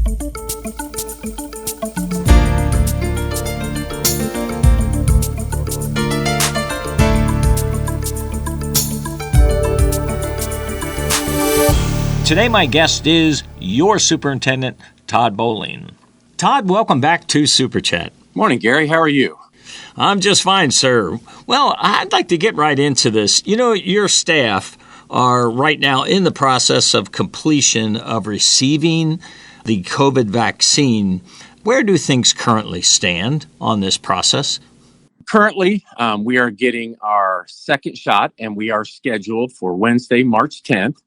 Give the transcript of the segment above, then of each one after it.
Today, my guest is your Superintendent, Todd Bowling. Todd, welcome back to SuperChat. Morning, Gary. How are you? I'm just fine, sir. Well, I'd like to get right into this. You know, your staff are right now in the process of completion of receiving the COVID vaccine. Where do things currently stand on this process? Currently, we are getting our second shot, and we are scheduled for Wednesday, March 10th.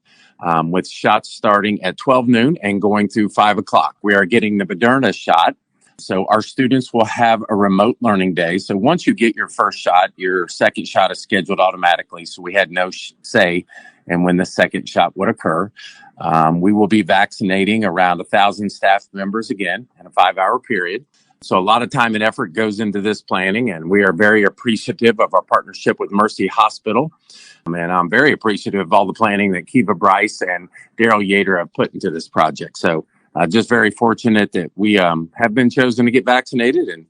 With shots starting at 12 noon and going through 5 o'clock. We are getting the Moderna shot. So our students will have a remote learning day. So once you get your first shot, your second shot is scheduled automatically. So we had no say in when the second shot would occur. We will be vaccinating around 1,000 staff members again in a 5-hour period. So a lot of time and effort goes into this planning, and we are very appreciative of our partnership with Mercy Hospital. And I'm very appreciative of all the planning that Kiva Bryce and Daryl Yater have put into this project. So just very fortunate that we have been chosen to get vaccinated, and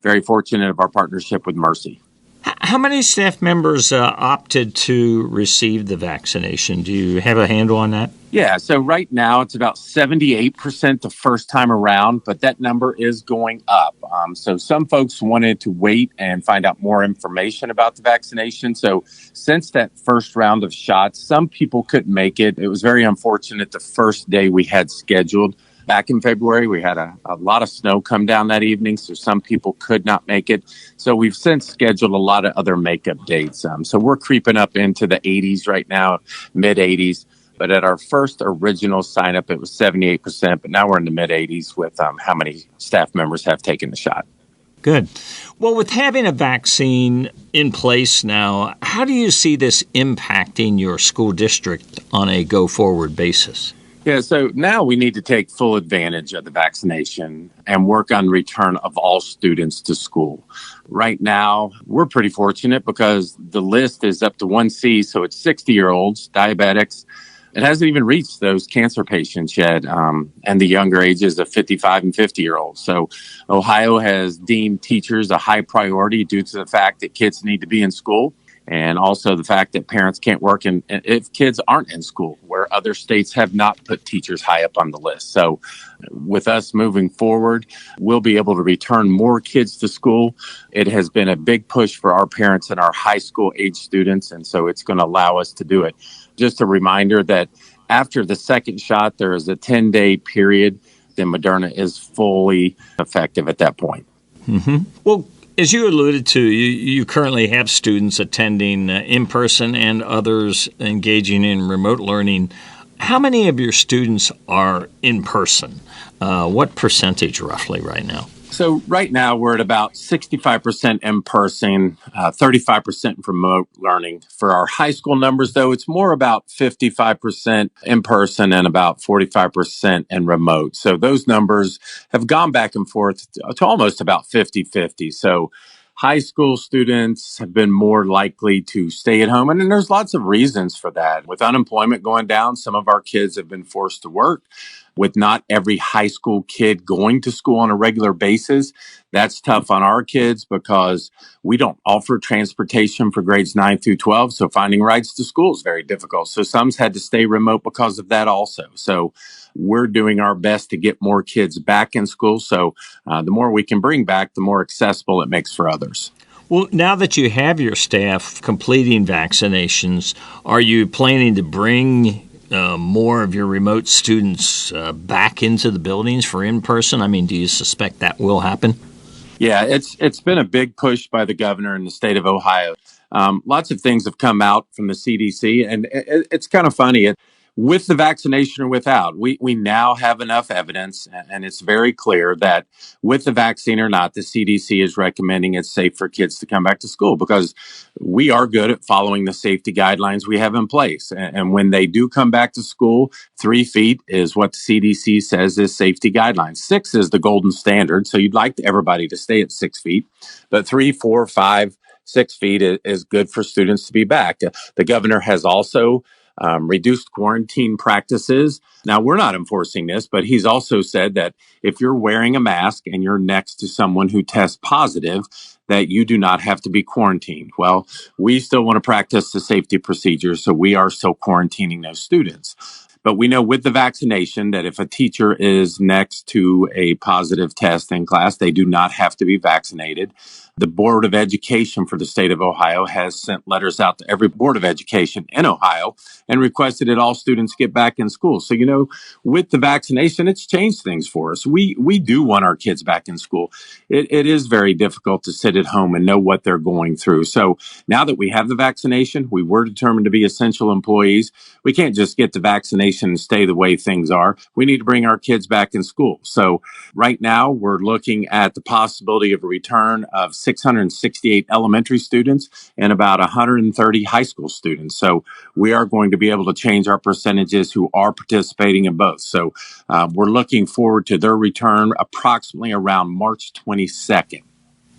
very fortunate of our partnership with Mercy. How many staff members opted to receive the vaccination? Do you have a handle on that? Yeah, so right now it's about 78% the first time around, but that number is going up. So some folks wanted to wait and find out more information about the vaccination. So since that first round of shots, some people couldn't make it. It was very unfortunate the first day we had scheduled. Back in February, we had a lot of snow come down that evening, so some people could not make it. So we've since scheduled a lot of other makeup dates. So we're creeping up into the 80s right now, mid-80s. But at our first original sign-up, it was 78%, but now we're in the mid-80s with how many staff members have taken the shot. Good. Well, with having a vaccine in place now, how do you see this impacting your school district on a go-forward basis? Yeah, so now we need to take full advantage of the vaccination and work on return of all students to school. Right now, we're pretty fortunate because the list is up to 1C, so it's 60-year-olds, diabetics. It hasn't even reached those cancer patients yet, and the younger ages of 55 and 50-year-olds. So Ohio has deemed teachers a high priority due to the fact that kids need to be in school, and also the fact that parents can't work if kids aren't in school, where other states have not put teachers high up on the list. So with us moving forward, we'll be able to return more kids to school. It has been a big push for our parents and our high school age students, and so it's going to allow us to do it. Just a reminder that after the second shot, there is a 10-day period. Then Moderna is fully effective at that point. Mm-hmm. Well, as you alluded to, you currently have students attending in person and others engaging in remote learning. How many of your students are in person? What percentage roughly right now? So right now we're at about 65% in person, 35% remote learning. For our high school numbers, though, it's more about 55% in person and about 45% in remote. So those numbers have gone back and forth to almost about 50-50. So high school students have been more likely to stay at home. And then there's lots of reasons for that. With unemployment going down, some of our kids have been forced to work. With not every high school kid going to school on a regular basis, that's tough on our kids because we don't offer transportation for grades 9 through 12. So finding rides to school is very difficult. So some's had to stay remote because of that also. So we're doing our best to get more kids back in school. So the more we can bring back, the more accessible it makes for others. Well, now that you have your staff completing vaccinations, are you planning to bring more of your remote students back into the buildings for in-person? I mean, do you suspect that will happen? Yeah, it's been a big push by the governor in the state of Ohio. Lots of things have come out from the CDC, and it's kind of funny. With the vaccination or without, we now have enough evidence, and it's very clear that with the vaccine or not, the CDC is recommending it's safe for kids to come back to school because we are good at following the safety guidelines we have in place. And when they do come back to school, 3 feet is what the CDC says is safety guidelines. 6 is the golden standard, so you'd like everybody to stay at 6 feet, but 3, 4, 5, 6 feet is good for students to be back. The governor has also reduced quarantine practices. Now, we're not enforcing this, but he's also said that if you're wearing a mask and you're next to someone who tests positive, that you do not have to be quarantined. Well, we still want to practice the safety procedures, so we are still quarantining those students. But we know with the vaccination that if a teacher is next to a positive test in class, they do not have to be vaccinated. The Board of Education for the state of Ohio has sent letters out to every Board of Education in Ohio and requested that all students get back in school. So, with the vaccination, it's changed things for us. We do want our kids back in school. It is very difficult to sit at home and know what they're going through. So now that we have the vaccination, we were determined to be essential employees. We can't just get the vaccination and stay the way things are. We need to bring our kids back in school. So right now we're looking at the possibility of a return of 668 elementary students and about 130 high school students. So we are going to be able to change our percentages who are participating in both. So we're looking forward to their return approximately around March 22nd.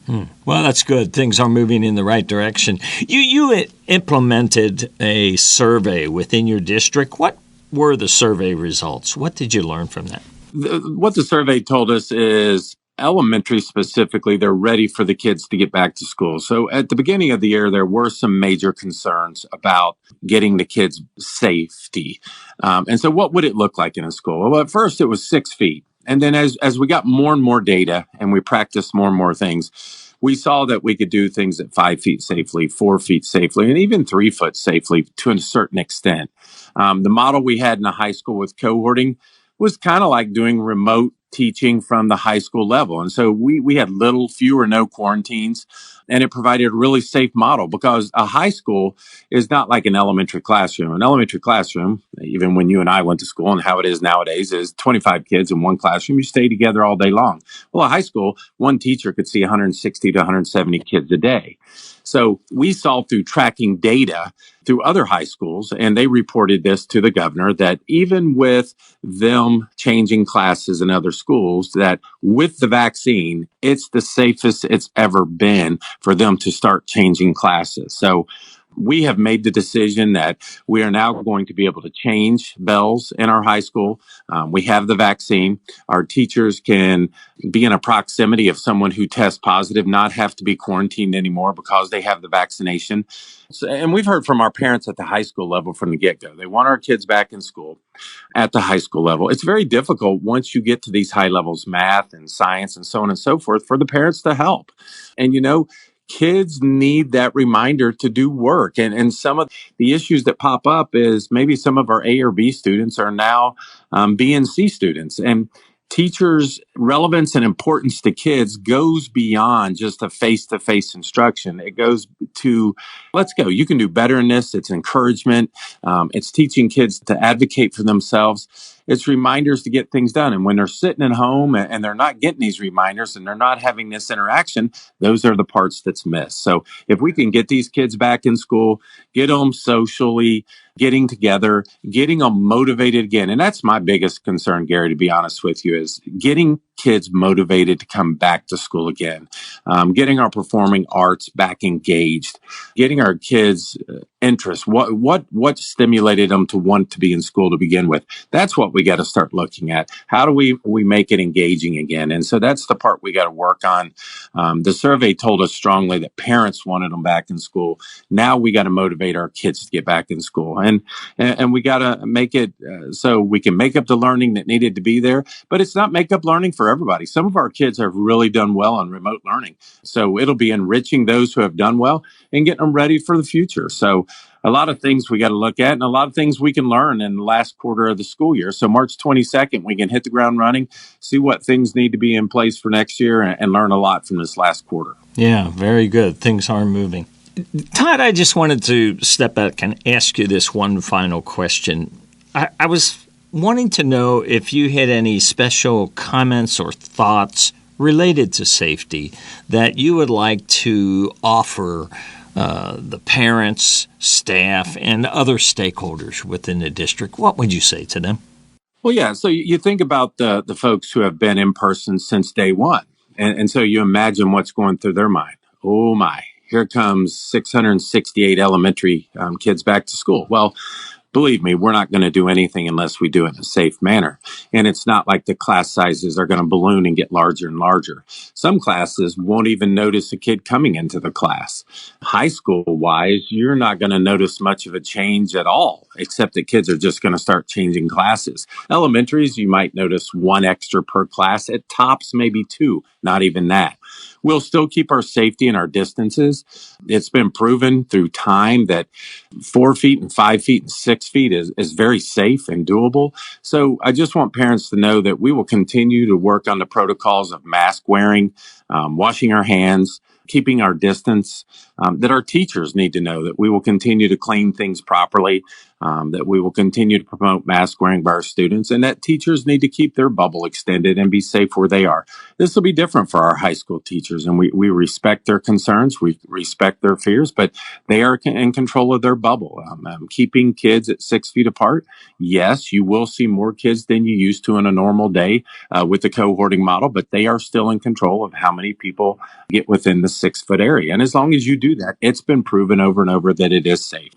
Well, that's good. Things are moving in the right direction. You implemented a survey within your district. What were the survey results? What did you learn from that? What the survey told us is elementary specifically, they're ready for the kids to get back to school. So at the beginning of the year, there were some major concerns about getting the kids safety. And so what would it look like in a school? Well, at first it was 6 feet. And then as we got more and more data and we practiced more and more things, we saw that we could do things at 5 feet safely, 4 feet safely, and even 3 foot safely to a certain extent. The model we had in the high school with cohorting was kind of like doing remote teaching from the high school level. And so we had few or no quarantines, and it provided a really safe model because a high school is not like an elementary classroom. An elementary classroom, even when you and I went to school and how it is nowadays, is 25 kids in one classroom. You stay together all day long. Well, a high school, one teacher could see 160 to 170 kids a day. So we saw through tracking data through other high schools, and they reported this to the governor, that even with them changing classes in other schools, that with the vaccine, it's the safest it's ever been for them to start changing classes. So we have made the decision that we are now going to be able to change bells in our high school. We have the vaccine. Our teachers can be in a proximity of someone who tests positive, not have to be quarantined anymore because they have the vaccination. So, and we've heard from our parents at the high school level from the get-go. They want our kids back in school at the high school level. It's very difficult once you get to these high levels, math and science and so on and so forth, for the parents to help. And kids need that reminder to do work. And some of the issues that pop up is maybe some of our A or B students are now B and C students. And teachers' relevance and importance to kids goes beyond just a face-to-face instruction. It goes to, let's go. You can do better in this. It's encouragement. It's teaching kids to advocate for themselves. It's reminders to get things done. And when they're sitting at home and they're not getting these reminders and they're not having this interaction, those are the parts that's missed. So if we can get these kids back in school, get them socially, getting together, getting them motivated again. And that's my biggest concern, Gary, to be honest with you, is getting kids motivated to come back to school again, getting our performing arts back engaged, getting our kids interest. What stimulated them to want to be in school to begin with? That's what we got to start looking at. How do we make it engaging again? And so that's the part we got to work on. The survey told us strongly that parents wanted them back in school. Now we got to motivate our kids to get back in school. And we got to make it so we can make up the learning that needed to be there. But it's not make up learning for everybody. Some of our kids have really done well on remote learning. So it'll be enriching those who have done well and getting them ready for the future. So a lot of things we got to look at and a lot of things we can learn in the last quarter of the school year. So March 22nd, we can hit the ground running, see what things need to be in place for next year and learn a lot from this last quarter. Yeah, very good. Things are moving. Todd, I just wanted to step back and ask you this one final question. I was wanting to know if you had any special comments or thoughts related to safety that you would like to offer the parents, staff, and other stakeholders within the district. What would you say to them? Well, yeah. So you think about the folks who have been in person since day one. And so you imagine what's going through their mind. Oh, my. Here comes 668 elementary kids back to school. Well, believe me, we're not going to do anything unless we do it in a safe manner. And it's not like the class sizes are going to balloon and get larger and larger. Some classes won't even notice a kid coming into the class. High school wise, you're not going to notice much of a change at all, except that kids are just going to start changing classes. Elementaries, you might notice one extra per class. At tops, maybe two, not even that. We'll still keep our safety and our distances. It's been proven through time that 4 feet and 5 feet and 6 feet is very safe and doable. So I just want parents to know that we will continue to work on the protocols of mask wearing, washing our hands, keeping our distance, that our teachers need to know that we will continue to clean things properly, that we will continue to promote mask wearing by our students, and that teachers need to keep their bubble extended and be safe where they are. This will be different for our high school teachers, and we respect their concerns, we respect their fears, but they are in control of their bubble. Keeping kids at 6 feet apart, yes, you will see more kids than you used to in a normal day with the cohorting model, but they are still in control of how many people get within the 6 foot area. And as long as you do that, it's been proven over and over that it is safe.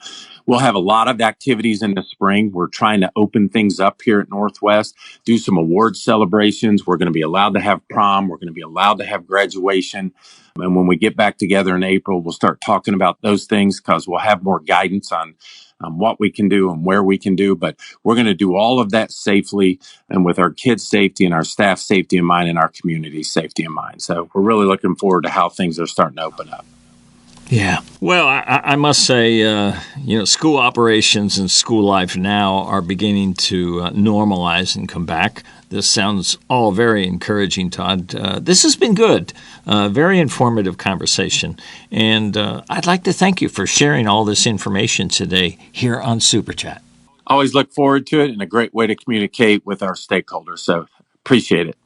We'll have a lot of activities in the spring. We're trying to open things up here at Northwest, do some award celebrations. We're going to be allowed to have prom. We're going to be allowed to have graduation. And when we get back together in April, we'll start talking about those things because we'll have more guidance on what we can do and where we can do. But we're going to do all of that safely and with our kids' safety and our staff safety in mind and our community safety in mind. So we're really looking forward to how things are starting to open up. Yeah. Well, I must say, school operations and school life now are beginning to normalize and come back. This sounds all very encouraging, Todd. This has been good, very informative conversation. And I'd like to thank you for sharing all this information today here on SuperChat. Always look forward to it and a great way to communicate with our stakeholders. So appreciate it.